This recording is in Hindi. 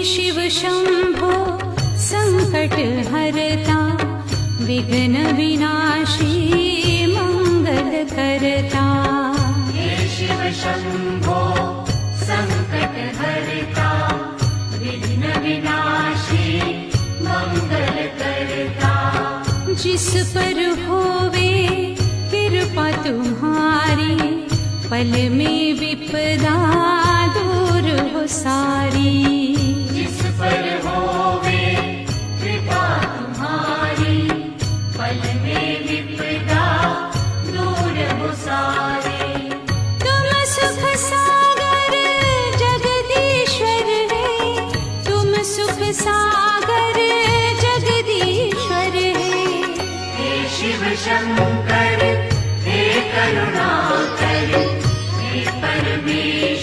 शिव शंभो संकट हरता, विघ्न विनाशी मंगल करता। हे शिव शंभो संकट हरता, विघ्न विनाशी मंगल करता। जिस पर होवे कृपा तुम्हारी, पल में विपदा दूर हो सारी। जिस पर होवे कृपा तुम्हारी, पल में विपदा दूर हो सारी। तुम सुख सागर जगदीश्वर है, तुम सुख सागर जगदीश्वर है। हे शिव शंकर हे करुणाकर, हे परमेश्वर।